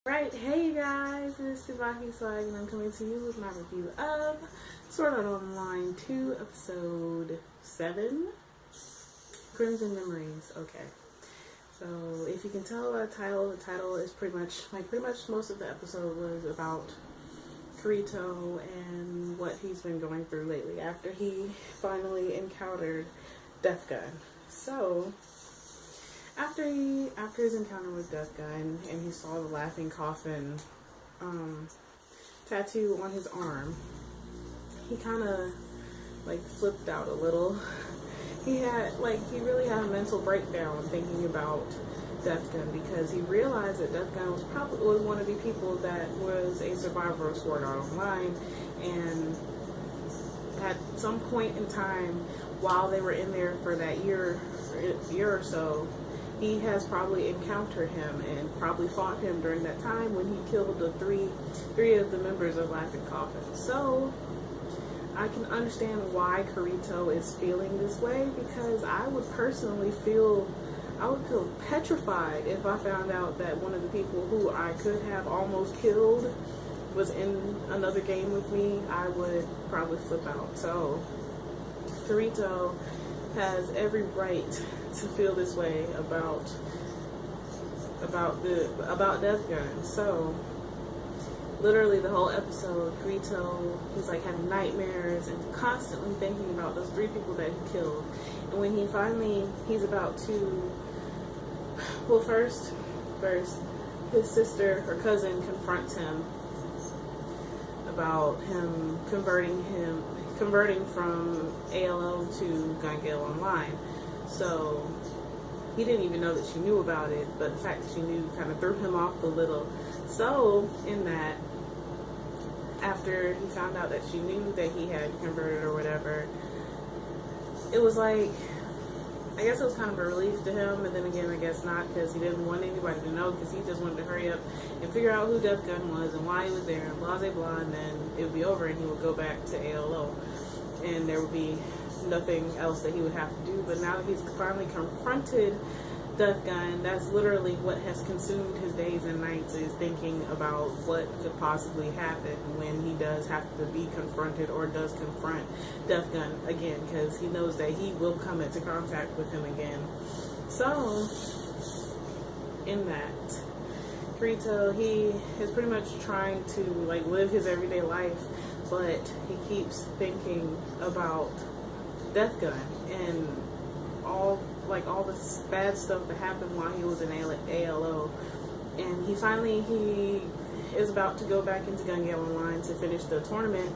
Right, hey you guys, this is TsubakiSwagg and I'm coming to you with my review of Sword Art Online 2 episode 7, Crimson Memories. Okay, so if you can tell by the title is pretty much most of the episode was about Kirito and what he's been going through lately after he finally encountered Death Gun. So after his encounter with Death Gun and he saw the laughing coffin tattoo on his arm, he kind of flipped out a little. He really had a mental breakdown thinking about Death Gun because he realized that Death Gun was one of the people that was a survivor of Sword Art Online, and at some point in time while they were in there for that year or so, he has probably encountered him and probably fought him during that time when he killed the three of the members of Laughing Coffin. So I can understand why Kirito is feeling this way, because I would feel petrified if I found out that one of the people who I could have almost killed was in another game with me. I would probably flip out. So Kirito has every right to feel this way about Death Gun. So literally the whole episode, Kirito, he's having nightmares and constantly thinking about those 3 people that he killed. And when he's about to, well, first his sister or cousin confronts him about him converting from ALO to Gun Gale Online. So he didn't even know that she knew about it, but the fact that she knew kind of threw him off a little. So in that, after he found out that she knew that he had converted or whatever, it was I guess it was kind of a relief to him, and then again I guess not, because he didn't want anybody to know, because he just wanted to hurry up and figure out who Death Gun was and why he was there and blah blah blah, and then it would be over and he would go back to ALO and there would be nothing else that he would have to do. But now that he's finally confronted Death Gun, that's literally what has consumed his days and nights, is thinking about what could possibly happen when he does have to be confronted or does confront Death Gun again, because he knows that he will come into contact with him again. So in that, Kirito, he is pretty much trying to live his everyday life, but he keeps thinking about Death Gun and all this bad stuff that happened while he was in ALO. And he is about to go back into Gun Gale Online to finish the tournament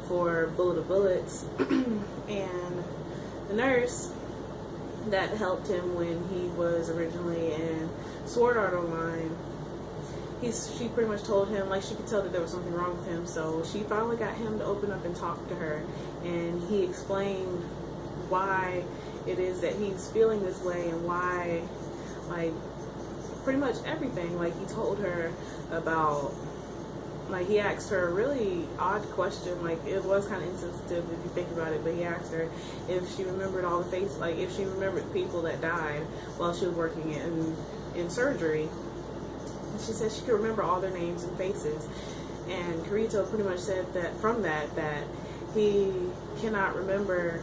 for Bullet of Bullets. And the nurse that helped him when he was originally in Sword Art Online, she pretty much told him, she could tell that there was something wrong with him. So she finally got him to open up and talk to her, and he explained why it is that he's feeling this way and why, pretty much everything. He told her about, he asked her a really odd question. It was kind of insensitive if you think about it, but he asked her if she remembered all the if she remembered people that died while she was working in surgery. And she said she could remember all their names and faces. And Kirito pretty much said that from that he cannot remember.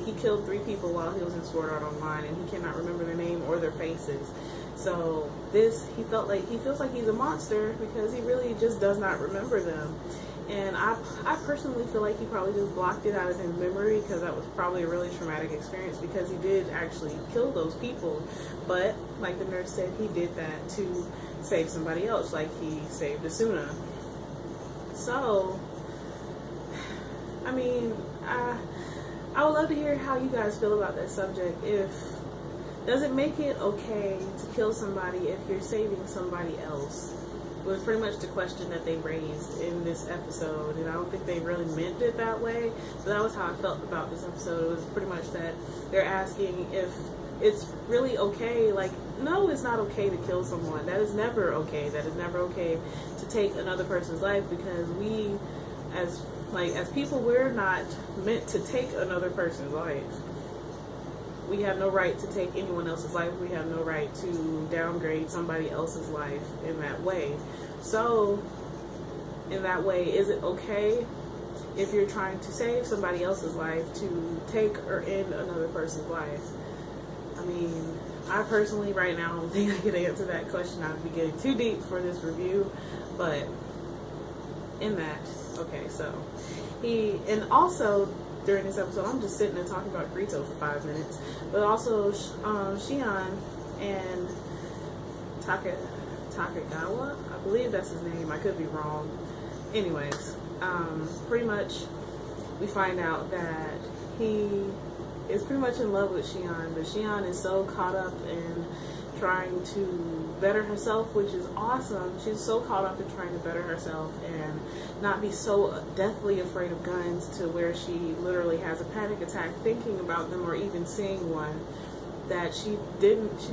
He killed 3 people while he was in Sword Art Online, and he cannot remember their name or their faces. So he feels like he's a monster because he really just does not remember them. And I personally feel like he probably just blocked it out of his memory, because that was probably a really traumatic experience, because he did actually kill those people. But like the nurse said, he did that to save somebody else, he saved Asuna. So I mean, I would love to hear how you guys feel about that subject. Does it make it okay to kill somebody if you're saving somebody else? Was pretty much the question that they raised in this episode, and I don't think they really meant it that way, but that was how I felt about this episode. It was pretty much that they're asking if it's really okay. No, it's not okay to kill someone. That is never okay. That is never okay to take another person's life, because we, as people, we're not meant to take another person's life. we have no right to take anyone else's life. We have no right to downgrade somebody else's life in that way. So, in that way, is it okay if you're trying to save somebody else's life to take or end another person's life? I mean, I personally right now don't think I can answer that question. I'd be getting too deep for this review, but in that, okay, so and also during this episode, I'm just sitting there talking about Kirito for 5 minutes, but also Shion and Takagawa, I believe that's his name, I could be wrong. Anyways, pretty much we find out that he is pretty much in love with Shion, but Shion is so caught up in trying to better herself, which is awesome. She's so caught up in trying to better herself and not be so deathly afraid of guns to where she literally has a panic attack thinking about them or even seeing one, that she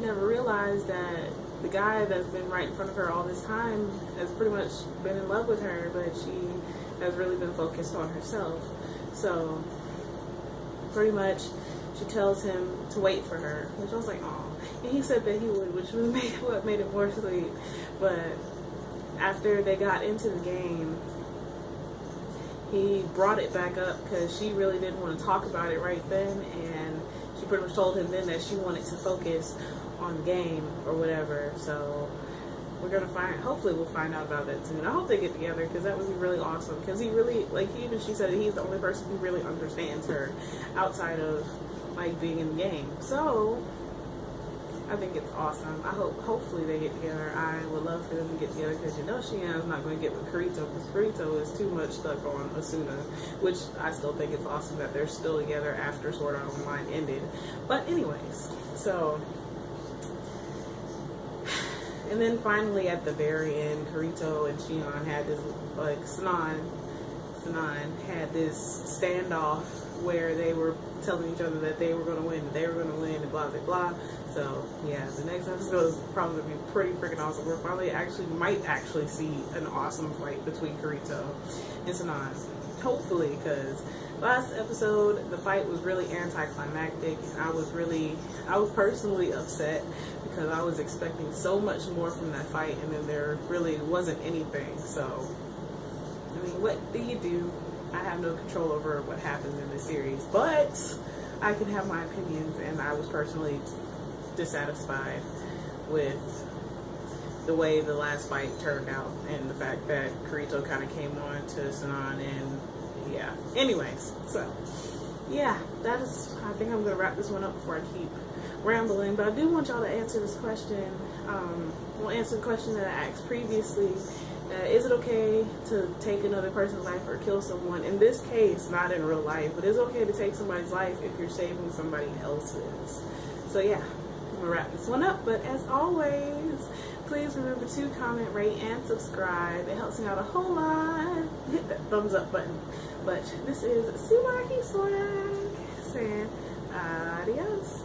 never realized that the guy that's been right in front of her all this time has pretty much been in love with her, but she has really been focused on herself. So pretty much she tells him to wait for her, which I was like, oh. And he said that he would, which was what made it more sweet. But after they got into the game, he brought it back up because she really didn't want to talk about it right then, and she pretty much told him then that she wanted to focus on the game or whatever. So we're gonna hopefully we'll find out about that soon. I hope they get together because that would be really awesome, because he really, like, she said that he's the only person who really understands her outside of like being in the game. So I think it's awesome. Hopefully they get together. I would love for them to get together because Shion's not going to get with Kirito because Kirito is too much stuck on Asuna, which I still think it's awesome that they're still together after Sword Art Online ended. But anyways, so, and then finally at the very end, Kirito and Shion had this, like, Sanan had this standoff where they were telling each other that they were going to win, and blah, blah, blah. So, yeah, the next episode is probably going to be pretty freaking awesome. We're finally might actually see an awesome fight between Kirito and Sanan. Hopefully, because last episode, the fight was really anticlimactic, and I was personally upset because I was expecting so much more from that fight, and then there really wasn't anything. So, I mean, what do you do? I have no control over what happens in this series, but I can have my opinions, and I was personally dissatisfied with the way the last fight turned out and the fact that Kirito kind of came on to Sanan, and yeah. Anyways, so yeah, I think I'm gonna wrap this one up before I keep rambling, but I do want y'all to answer this question. We'll answer the question that I asked previously. Is it okay to take another person's life or kill someone? In this case, not in real life, but it's okay to take somebody's life if you're saving somebody else's. So yeah, I'm gonna wrap this one up, but as always, please remember to comment, rate, and subscribe. It helps me out a whole lot. Hit that thumbs up button. But this is TsubakiSwagg saying adios.